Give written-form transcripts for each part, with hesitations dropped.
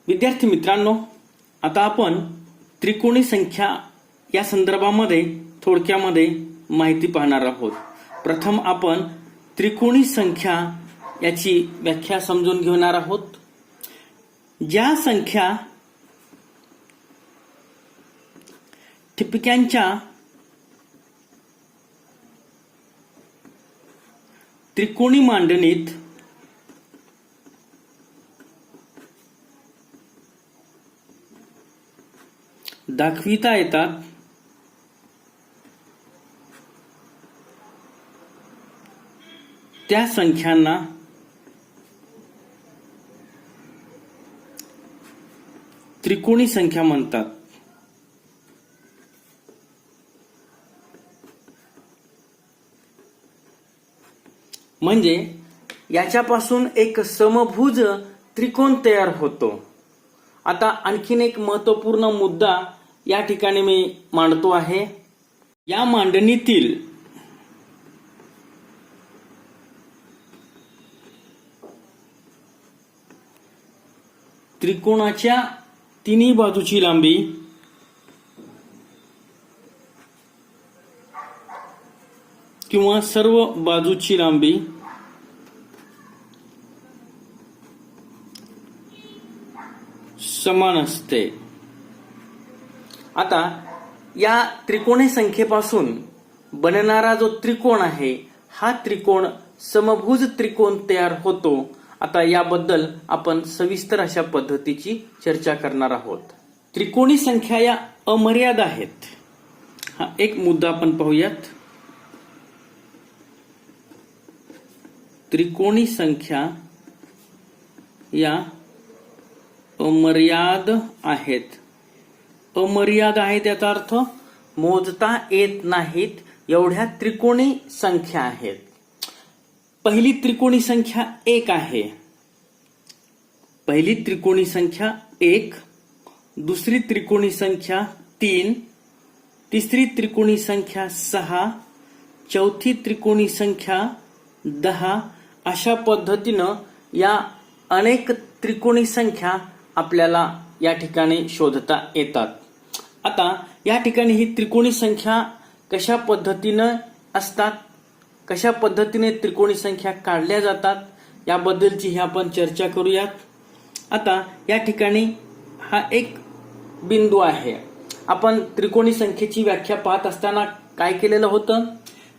विद्यार्थी मित्रांनो, आता आपण त्रिकोणी संख्या या संदर्भामध्ये थोडक्यामध्ये माहिती पाहणार आहोत. प्रथम आपण त्रिकोणी संख्या याची व्याख्या समजून घेणार आहोत. ज्या संख्या ठिपक्यांच्या त्रिकोणी मांडणीत दाखविता येतात त्या संख्यांना त्रिकोणी संख्या म्हणतात. म्हणजे याच्यापासून एक समभुज त्रिकोण तयार होतो. आता आणखीन एक महत्त्वपूर्ण मुद्दा या ठिकाणी मी मांडतो आहे. या मांडणीतील त्रिकोणाच्या तिन्ही बाजूची लांबी किंवा सर्व बाजूची लांबी समान असते. आता या त्रिकोणी संख्येपासून बनणारा जो त्रिकोण आहे हा त्रिकोण समभुज त्रिकोण तयार होतो. आता याबद्दल आपण सविस्तर अशा पद्धतीची चर्चा करणार आहोत. त्रिकोणी संख्या या अमर्याद आहेत. हा एक मुद्दा आपण पाहूयात. त्रिकोणी संख्या या अमर्याद आहेत. अमर्याद आहेत याचा अर्थ मोजता येत नाहीत एवढ्या त्रिकोणी संख्या आहेत. पहिली त्रिकोणी संख्या 1 आहे. पहिली त्रिकोणी संख्या 1, दुसरी त्रिकोणी संख्या 3, तिसरी त्रिकोणी संख्या 6, चौथी त्रिकोणी संख्या 10. अशा पद्धतीनं या अनेक त्रिकोणी संख्या आपल्याला या ठिकाणी शोधता येतात. आता या ठिकाणी ही त्रिकोणी संख्या कशा पद्धतीनं असतात, कशा पद्धतीने त्रिकोणी संख्या काढल्या जातात याबद्दलची ही आपण चर्चा करूयात. आता या ठिकाणी हा एक बिंदू आहे. आपण त्रिकोणी संख्येची व्याख्या पाहत असताना काय केलेलं होतं,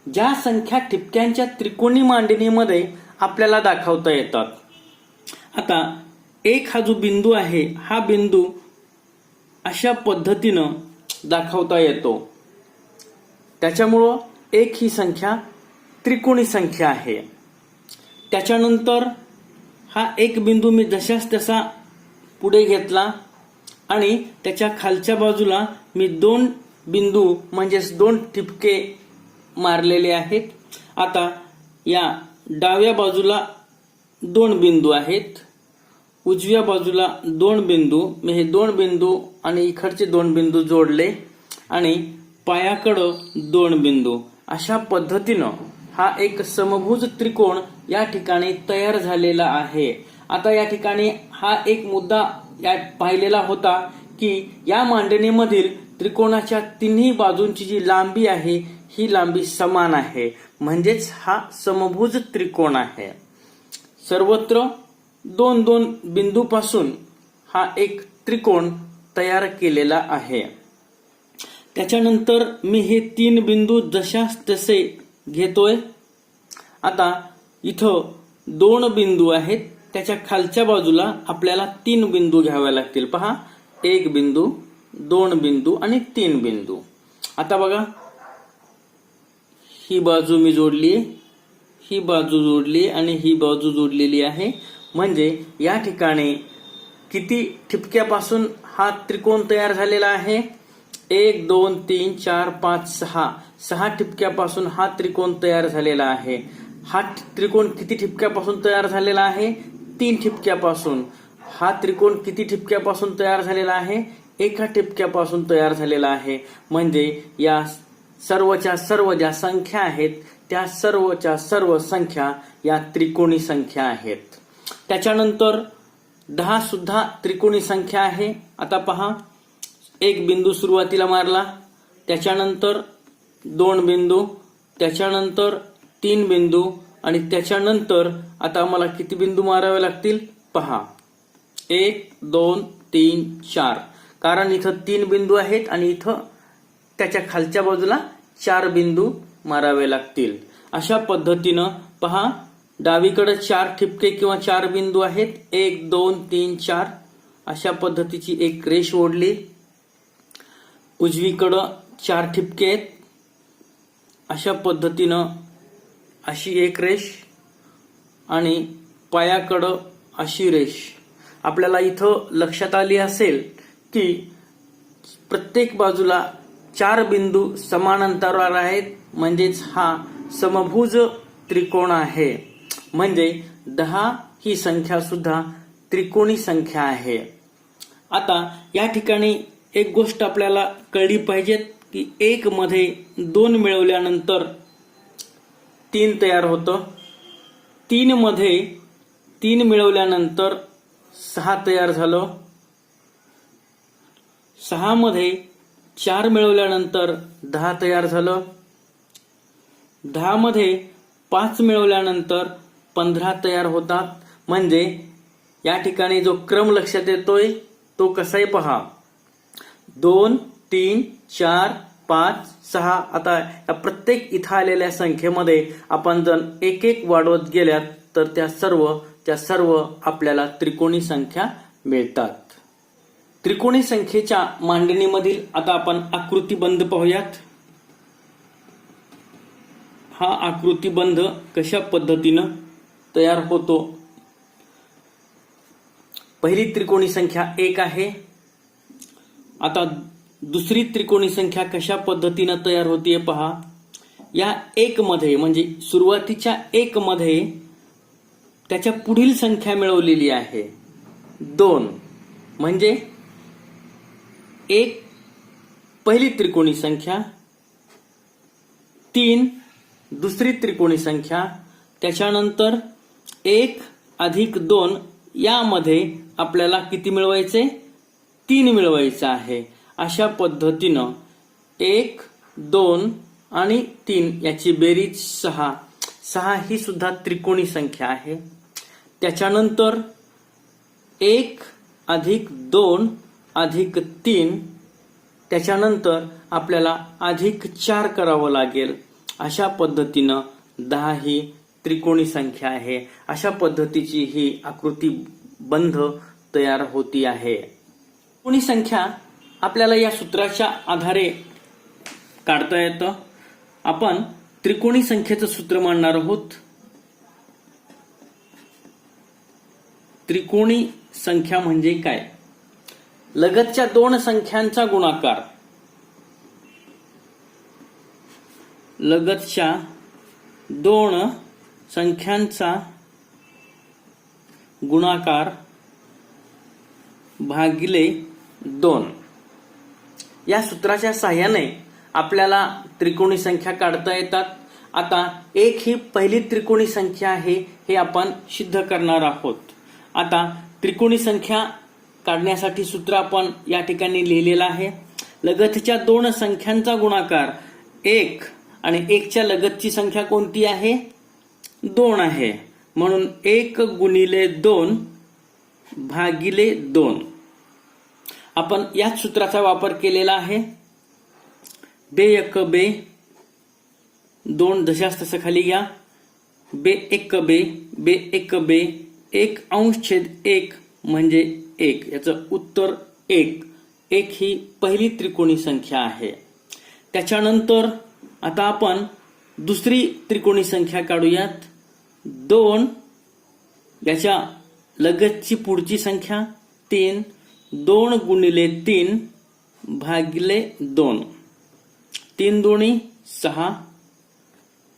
ज्या संख्या ठिपक्यांच्या त्रिकोणी मांडणीमध्ये आपल्याला दाखवता येतात. आता 1 हा जो बिंदू आहे हा बिंदू अशा पद्धतीनं दाखवता येतो. त्याच्यामुळं 1 ही संख्या त्रिकोणी संख्या आहे. त्याच्यानंतर हा एक बिंदू मी जशाच तसा पुढे घेतला आणि त्याच्या खालच्या बाजूला मी 2 बिंदू म्हणजेच 2 ठिपके मारलेले आहेत. आता या डाव्या बाजूला 2 बिंदू आहेत, उजव्या बाजूला 2 बिंदू. मी हे 2 बिंदू आणि इकडचे 2 बिंदू जोडले आणि पायाकडं 2 बिंदू. अशा पद्धतीनं हा एक समभुज त्रिकोण या ठिकाणी तयार झालेला आहे. आता या ठिकाणी हा एक मुद्दा पाहिलेला होता की या मांडणीमधील त्रिकोणाच्या तिन्ही बाजूंची जी लांबी आहे ही लांबी समान आहे. म्हणजेच हा समभुज त्रिकोण आहे. सर्वत्र 2-2 बिंदूपासून हा एक त्रिकोण तयार केलेला आहे. त्याच्यानंतर मी हे 3 बिंदू जशाच तसे घेतोय. आता इथं 2 बिंदू आहेत, त्याच्या खालच्या बाजूला आपल्याला 3 बिंदू घ्यावे लागतील. पहा, 1 बिंदू, 2 बिंदू आणि 3 बिंदू. आता बघा, ही बाजू मी जोडली, ही बाजू जोडली आणि ही बाजू जोडलेली आहे. म्हणजे या ठिकाणी किती ठिपक्यापासून हा त्रिकोण तयार झालेला आहे? 1, 2, 3, 4, 5, 6. 6 ठिपक्यापासून हा त्रिकोण तयार झालेला आहे. हा त्रिकोण किती ठिपक्यापासून तयार झालेला आहे? 3 ठिपक्यापासून. हा त्रिकोण किती ठिपक्यापासून तयार झालेला आहे? 1 ठिपक्यापासून तयार झालेला आहे. म्हणजे या सर्वच्या सर्व ज्या संख्या आहेत त्या सर्वच्या सर्व संख्या या त्रिकोणी संख्या आहेत. त्याच्यानंतर 10 सुद्धा त्रिकोणी संख्या आहे. आता पहा, एक बिंदू सुरुवातीला मारला, त्याच्यानंतर 2 बिंदू, त्याच्यानंतर 3 बिंदू आणि त्याच्यानंतर आता आम्हाला किती बिंदू मारावे लागतील पहा, 1 2 3 4. कारण इथं 3 बिंदू आहेत आणि इथं त्याच्या खालच्या बाजूला 4 बिंदू मारावे लागतील. अशा पद्धतीनं पहा, डावीकडे 4 ठिपके किंवा 4 बिंदू आहेत, 1 2 3 4. अशा पद्धतीची एक रेष ओढली. उजवीकडं 4 ठिपके आहेत, अशा पद्धतीनं अशी एक रेष आणि पायाकडं अशी रेष. आपल्याला इथं लक्षात आली असेल की प्रत्येक बाजूला 4 बिंदू समान अंतरावर आहेत, म्हणजेच हा समभुज त्रिकोण आहे. म्हणजे 10 ही संख्या सुद्धा त्रिकोणी संख्या आहे. आता या ठिकाणी एक गोष्ट आपल्याला कळली पाहिजे की 1 मध्ये 2 मिळवल्यानंतर 3 तयार होतं. 3 मध्ये 3 मिळवल्यानंतर 6 तयार झालं. 6 मध्ये 4 मिळवल्यानंतर 10 तयार झालं. 10 मध्ये 5 मिळवल्यानंतर 15 तयार होतात. म्हणजे या ठिकाणी जो क्रम लक्षात येतोय तो कसा आहे पहा, 2 3 4 5 6. आता या प्रत्येक इथं आलेल्या संख्येमध्ये आपण जर एक एक वाढवत गेल्यात तर त्या सर्व आपल्याला त्रिकोणी संख्या मिळतात. त्रिकोणी संख्येच्या मांडणीमधील आता आपण आकृतिबंध पाहूयात. हा आकृतिबंध कशा पद्धतीनं तयार होतो. पहिली त्रिकोणी संख्या 1 आहे. आता दुसरी त्रिकोणी संख्या कशा पद्धतीनं तयार होतीये पहा. या 1 मध्ये म्हणजे सुरुवातीच्या 1 मध्ये त्याच्या पुढील संख्या मिळवलेली आहे 2. म्हणजे 1 पहिली त्रिकोणी संख्या, 3 दुसरी त्रिकोणी संख्या, त्याच्यानंतर 1 अधिक 2 यामध्ये आपल्याला किती मिळवायचे 3 मिळवायचं आहे. अशा पद्धतीनं 1 2 आणि 3 याची बेरीज 6. 6 ही सुद्धा त्रिकोणी संख्या आहे. त्याच्यानंतर 1 अधिक 2 अधिक 3, त्याच्यानंतर आपल्याला अधिक 4 करावं लागेल. अशा पद्धतीनं 10 ही त्रिकोणी संख्या आहे. अशा पद्धतीची ही आकृतिबंध तयार होती आहे. त्रिकोणी संख्या आपल्याला या सूत्राच्या आधारे काढता येतं. आपण त्रिकोणी संख्येचं सूत्र मांडणार आहोत. त्रिकोणी संख्या म्हणजे काय? लगतच्या 2 संख्यांचा गुणाकार. लगतच्या 2 संख्यांचा गुणाकार भागिले 2. या सूत्राच्या साहाय्याने आपल्याला त्रिकोणी संख्या काढता येतात. आता 1 ही पहिली त्रिकोणी संख्या आहे हे आपण सिद्ध करणार आहोत. आता त्रिकोणी संख्या काढण्यासाठी सूत्र आपण या ठिकाणी लिहिलेलं आहे. लगतच्या 2 संख्यांचा गुणाकार 1 आणि 1च्या लगतची संख्या कोणती आहे 2 आहे. म्हणून 1 गुणिले 2 भागिले 2. आपण याच सूत्राचा वापर केलेला आहे. बे 1 बे 2 जशास तसं खाली घ्या. बे 1 बे 1 बे 1 अंश छेद 1 म्हणजे 1. याचं उत्तर 1. 1 ही पहिली त्रिकोणी संख्या आहे. त्याच्यानंतर आता आपण दुसरी त्रिकोणी संख्या काढूयात. 2 याच्या लगतची पुढची संख्या 3. 2 गुणिले 3 भागिले 2. 3 दोन्ही 6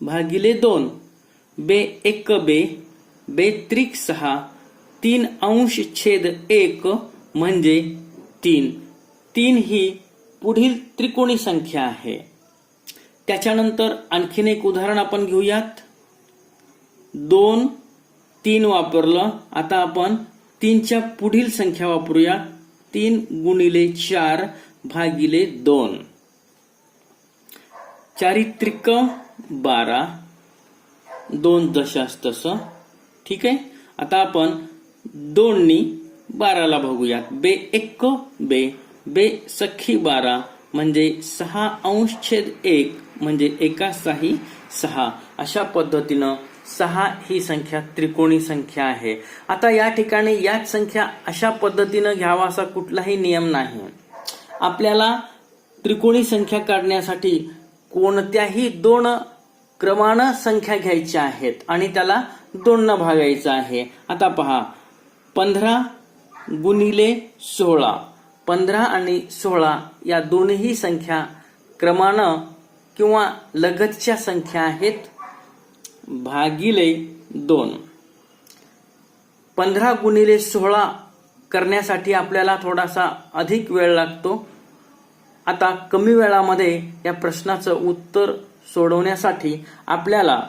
भागिले 2. बे 1 बे बे त्रिक 6. 3 अंश छेद 1 म्हणजे 3. 3 ही पुढील त्रिकोणी संख्या आहे. त्याच्यानंतर आणखीन एक उदाहरण आपण घेऊयात. 2 3 वापरलं. आता आपण 3च्या पुढील संख्या वापरूया. 3 गुणिले 4 भागिले 2. 4 त्रिक 12, 2 जशास तसं. ठीक आहे. आता आपण 2 नी 12ला भागूयात. बे 1 बे, बे सख्खी 12 म्हणजे 6 अंश छेद 1 म्हणजे 1 6 6. अशा पद्धतीनं 6 ही संख्या त्रिकोणी संख्या आहे. आता या ठिकाणी याच संख्या अशा पद्धतीनं घ्यावा असा कुठलाही नियम नाही. आपल्याला त्रिकोणी संख्या काढण्यासाठी कोणत्याही 2 क्रमानं संख्या घ्यायच्या आहेत आणि त्याला 2 न भागायचं आहे. आता पहा, 15 गुणिले 16. 15 आणि 16 या दोन्ही संख्या क्रमानं किंवा लगतच्या संख्या आहेत. भागिले 2. 15 गुणिले 16 करण्यासाठी आपल्याला थोडासा अधिक वेळ लागतो. आता कमी वेळामध्ये या प्रश्नाचं उत्तर सोडवण्यासाठी आपल्याला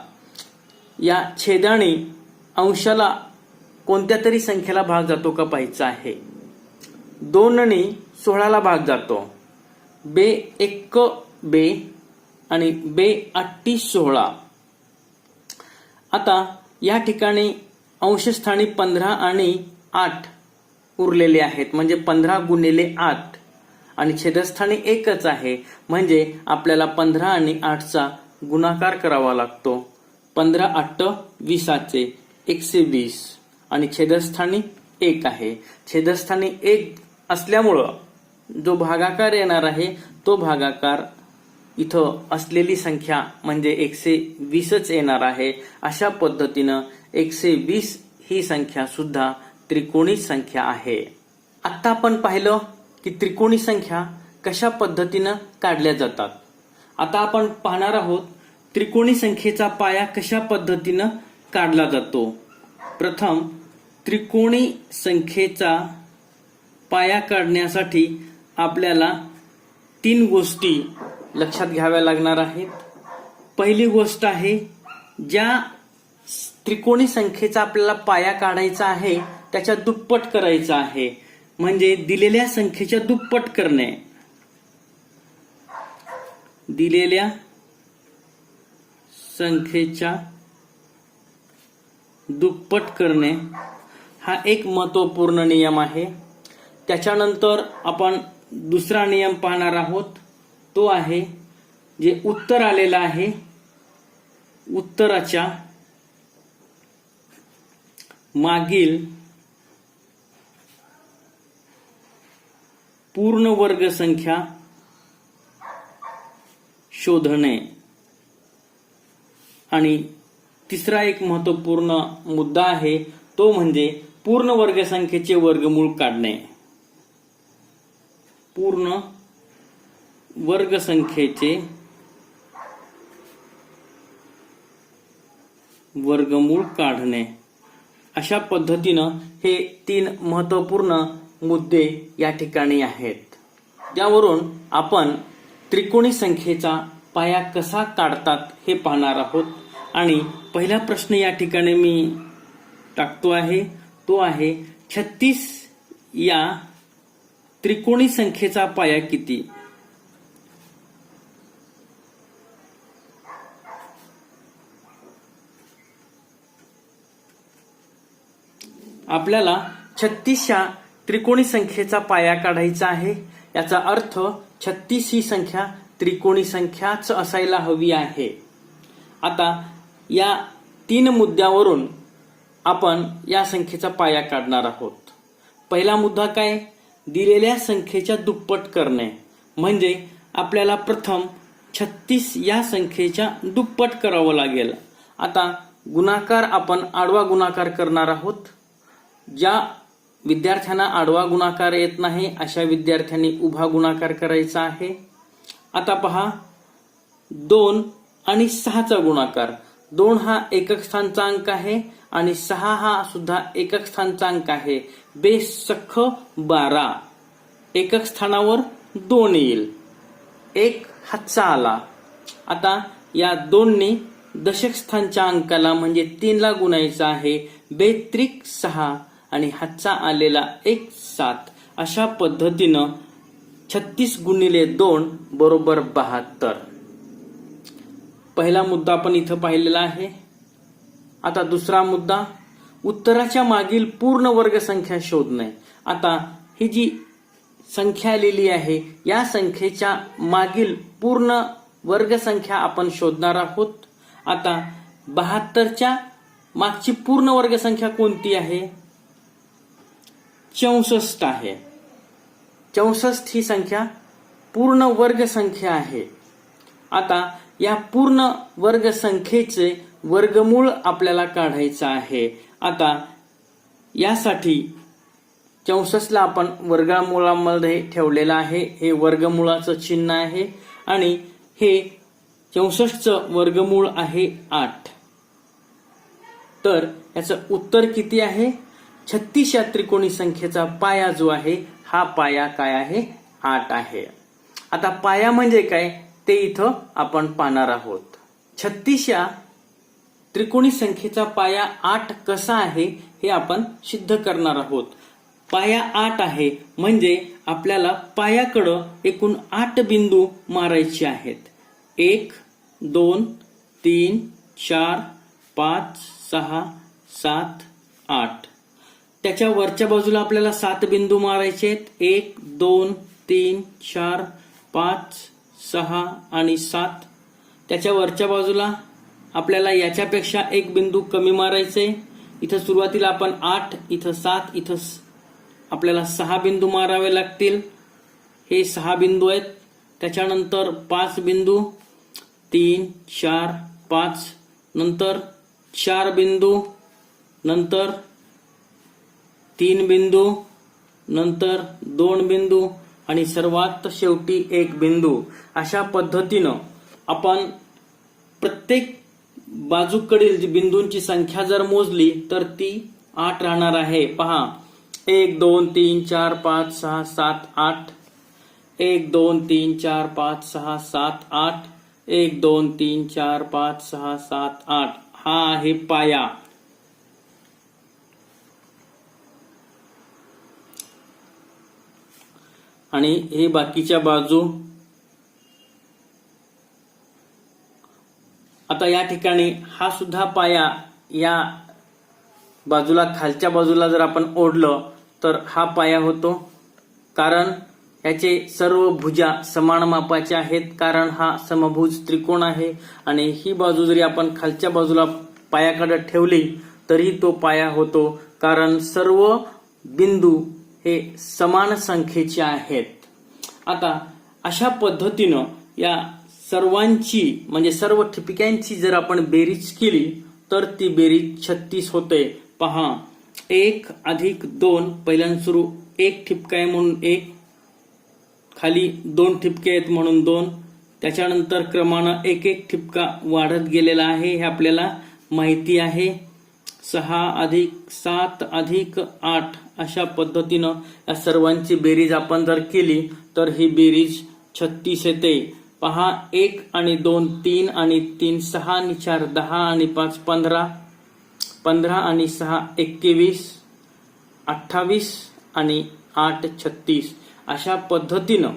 या छेदाने अंशाला कोणत्या तरी संख्येला भाग जातो का पाहायचं आहे. 2 नी 16ला भाग जातो. बे 1 बे आणि बे 8 16. आता या ठिकाणी अंशस्थानी 15 आणि 8 उरलेले आहेत म्हणजे 15 गुणिले 8 आणि छेदस्थानी 1च आहे म्हणजे आपल्याला 15 आणि 8चा गुणाकार करावा लागतो. 15 8 20 120 आणि छेदस्थानी 1 आहे. छेदस्थानी 1 असल्यामुळं जो भागाकार येणार आहे तो भागाकार इथं असलेली संख्या म्हणजे 120च येणार आहे. अशा पद्धतीनं 120 ही संख्या सुद्धा त्रिकोणी संख्या आहे. आता आपण पाहिलं की त्रिकोणी संख्या कशा पद्धतीनं काढल्या जातात. आता आपण पाहणार आहोत त्रिकोणी संख्येचा पाया कशा पद्धतीनं काढला जातो. प्रथम त्रिकोणी संख्येचा पाया काढण्यासाठी आपल्याला 3 गोष्टी लक्षात घ्याव्या लागणार आहेत. पहिली गोष्ट आहे, ज्या त्रिकोणी संख्येचा आपल्याला पाया काढायचा आहे त्याच्या दुप्पट करायचा आहे म्हणजे दिलेल्या संख्येच्या दुप्पट करणे. दिलेल्या संख्येच्या दुप्पट करणे हा एक महत्त्वपूर्ण नियम आहे. त्याच्यानंतर आपण दुसरा नियम पाहणार आहोत. तो आहे जे उत्तर आलेलं आहे उत्तराच्या मागील पूर्ण वर्ग संख्या शोधणे. आणि तिसरा एक महत्त्वपूर्ण मुद्दा आहे तो म्हणजे पूर्ण वर्ग संख्येचे वर्गमूळ काढणे. पूर्ण वर्ग संख्येचे वर्गमूळ काढणे. अशा पद्धतीनं हे 3 महत्त्वपूर्ण मुद्दे या ठिकाणी आहेत, ज्यावरून आपण त्रिकोणी संख्येचा पाया कसा काढतात हे पाहणार आहोत. आणि पहिला प्रश्न या ठिकाणी मी टाकतो आहे तो आहे 36 या त्रिकोणी संख्येचा पाया किती. आपल्याला 36 या त्रिकोणी संख्येचा पाया काढायचा आहे. याचा अर्थ 36 ही संख्या त्रिकोणी संख्याच असायला हवी आहे. आता या 3 मुद्द्यावरून आपण या संख्येचा पाया काढणार आहोत. पहिला मुद्दा काय, दिलेल्या संख्येच्या दुप्पट करणे. म्हणजे आपल्याला प्रथम 36 या संख्येच्या दुप्पट करावं लागेल. आता गुणाकार आपण आडवा गुणाकार करणार आहोत. ज्या विद्यार्थ्यांना आडवा गुणाकार येत नाही अशा विद्यार्थ्यांनी उभा गुणाकार करायचा आहे. आता पहा, 2 आणि 6चा गुणाकार. 2 हा एकक स्थानचा अंक आहे आणि 6 हा सुद्धा एकक स्थानचा अंक आहे. बेस सख्ख 12. एकक स्थानावर 2 येईल. 1 हातचा आला. आता या 2 नी दशक स्थानच्या अंकाला म्हणजे 3 ला गुणायचं आहे. 2 त्रिक 6 आणि हातचा आलेला 1 7 अशा पद्धतीनं 36 गुणिले 2 बरोबर 72. पहिला मुद्दा आपण इथं पाहिलेला आहे. आता दुसरा मुद्दा, उत्तराच्या मागील पूर्ण वर्गसंख्या शोधणे. आता ही जी संख्या लिहिली आहे या संख्येच्या मागील पूर्ण वर्गसंख्या आपण शोधणार आहोत. आता 72च्या मागची पूर्ण वर्गसंख्या कोणती आहे? 64 आहे. 64 ही संख्या पूर्ण वर्गसंख्या आहे. आता या पूर्ण वर्गसंख्येचे वर्गमूळ आपल्याला काढायचं आहे. आता यासाठी 64ला आपण वर्गमूळामध्ये ठेवलेलं आहे. हे वर्गमूळाचं चिन्ह आहे आणि हे 64चं वर्गमूळ आहे 8. तर याचं उत्तर किती आहे? 36 या त्रिकोणी संख्येचा पाया जो आहे हा पाया काय आहे? 8 आहे. आता पाया म्हणजे काय ते इथं आपण पाहणार आहोत. 36 या त्रिकोणी संख्येचा पाया 8 कसा आहे हे आपण सिद्ध करणार आहोत. पाया 8 आहे म्हणजे आपल्याला पायाकडं एकूण 8 बिंदू मारायचे आहेत. 1 2 3 4 5 6 7 8. त्याच्या वरच्या बाजूला आपल्याला 7 बिंदू मारायचे आहेत. 1 2 3 4 5 6 आणि 7. त्याच्या वरच्या बाजूला आपल्याला याच्यापेक्षा एक बिंदू कमी मारायचे. इथं सुरुवातीला आपण 8, इथं 7, इथं आपल्याला 6 बिंदू मारावे लागतील. हे 6 बिंदू आहेत. त्याच्यानंतर 5 बिंदू, 3 4 5, नंतर 4 बिंदू, नंतर 3 बिंदू, नंतर 2 बिंदू आणि सर्वात शेवटी 1 बिंदू. अशा पद्धतीनं आपण प्रत्येक बाजूकडील बिंदूंची संख्या जर मोजली तर ती 8 राहणार आहे. पहा, 1 2 3 4 5 6 7 8. 1 2 3 4 5 6 7 8. 1 2 3 4 5 6 7 8. हा आहे पाया. आणि हे बाकीच्या बाजू. आता या ठिकाणी हा सुद्धा पाया या बाजूला खालच्या बाजूला जर आपण ओढलं तर हा पाया होतो. कारण याचे सर्व भुजा समान मापाचे आहेत. कारण हा समभुज त्रिकोण आहे. आणि ही बाजू जरी आपण खालच्या बाजूला पायाकडे ठेवली तरी तो पाया होतो. कारण सर्व बिंदू हे समान संख्येचे आहेत. आता अशा पद्धतीनं या सर्वांची म्हणजे सर्व ठिपक्यांची जर आपण बेरीज केली तर ती बेरीज 36 होते. पहा, 1 अधिक 2, पहिल्यांदा सुरू 1 ठिपका आहे म्हणून 1, खाली 2 ठिपके आहेत म्हणून 2. त्याच्यानंतर क्रमानं 1 1 ठिपका वाढत गेलेला आहे हे आपल्याला माहिती आहे. 6 अधिक 7 अधिक 8 अशा पद्धतीनं या सर्वांची बेरीज आपण जर केली तर ही बेरीज 36 येते. पहा, 1 आणि 2 3 आणि 3 6 आणि 4 10 आणि 5 15. 15 आणि 6 21, 28 आणि 8 36. अशा पद्धतीनं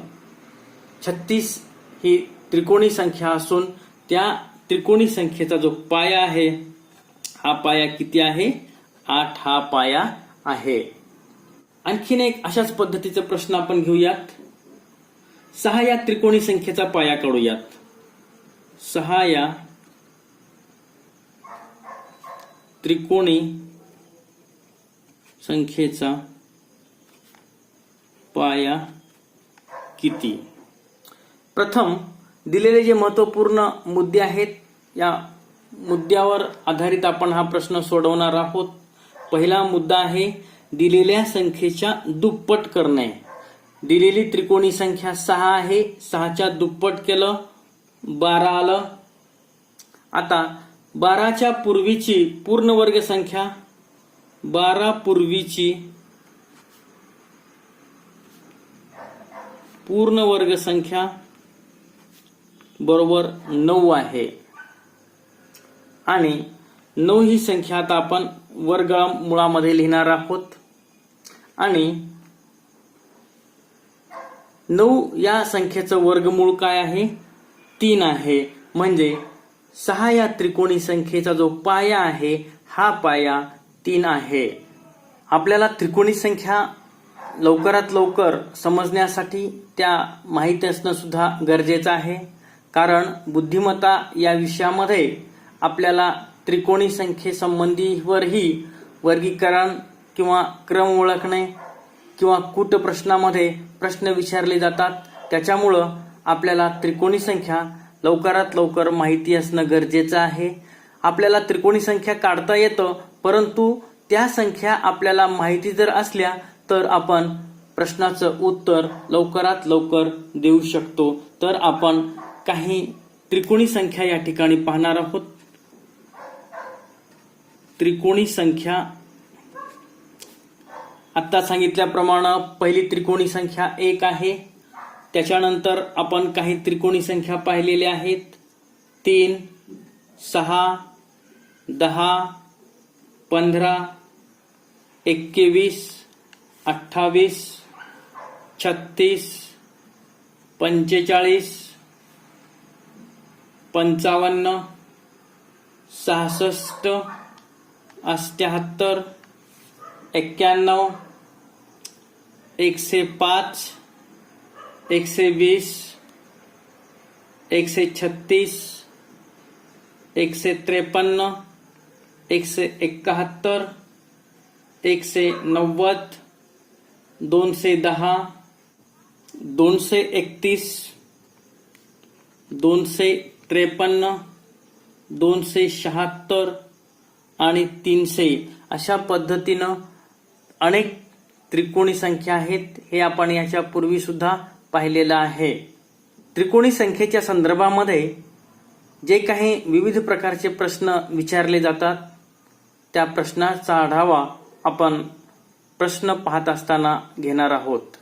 36 ही त्रिकोणी संख्या असून त्या त्रिकोणी संख्येचा जो पाया आहे हा पाया किती आहे? 8 हा पाया आहे. आणखीन एक अशाच पद्धतीचा प्रश्न आपण घेऊयात. 6 या त्रिकोणी संख्येचा पाया काढूयात. 6 या त्रिकोणी संख्येचा पाया किती? प्रथम दिलेले जे महत्वपूर्ण मुद्दे आहेत या मुद्द्यावर आधारित आपण हा प्रश्न सोडवणार आहोत. पहिला मुद्दा आहे दिलेल्या संख्येच्या दुप्पट करणे. दिलेली त्रिकोणी संख्या 6 आहे. 6च्या दुप्पट केलं 12 आलं. आता 12च्या पूर्वीची पूर्ण वर्ग संख्या 12 पूर्वीची पूर्ण वर्ग संख्या बरोबर 9 आहे. आणि 9 ही संख्या आता आपण वर्गमुळामध्ये लिहिणार आहोत. आणि 9 या संख्येचं वर्गमूळ काय आहे? 3 आहे. म्हणजे 6 या त्रिकोणी संख्येचा जो पाया आहे हा पाया 3 आहे. आपल्याला त्रिकोणी संख्या लवकरात लवकर समजण्यासाठी त्या माहिती असणं सुद्धा गरजेचं आहे. कारण बुद्धिमत्ता या विषयामध्ये आपल्याला त्रिकोणी संख्येसंबंधीवरही वर्गीकरण किंवा क्रम ओळखणे किंवा कूट प्रश्नामध्ये प्रश्न विचारले जातात. त्याच्यामुळं आपल्याला त्रिकोणी संख्या लवकरात लवकर माहिती असणं गरजेचं आहे. आपल्याला त्रिकोणी संख्या काढता येतं, परंतु त्या संख्या आपल्याला माहिती जर असल्या तर आपण प्रश्नाचं उत्तर लवकरात लवकर देऊ शकतो. तर आपण काही त्रिकोणी संख्या या ठिकाणी पाहणार आहोत. त्रिकोणी संख्या आता सांगितल्याप्रमाणे पहिली त्रिकोणी संख्या 1 आहे. त्याच्यानंतर आपण काही त्रिकोणी संख्या पाहिलेल्या आहेत. 3, 6, 10, 15, 21, 28, 36, 45, 55, 66, 78, 91, 105, 120, 136, 153, 171, 190, 210, 231, 253, 276 आणि 300 अशा पद्धतीनं अनेक त्रिकोणी संख्या आहेत. हे आपण याच्या पूर्वी सुद्धा पाहिलेलं आहे. त्रिकोणी संख्येच्या संदर्भामध्ये जे काही विविध प्रकारचे प्रश्न विचारले जातात त्या प्रश्नाचा आढावा आपण प्रश्न पाहत असताना घेणार आहोत.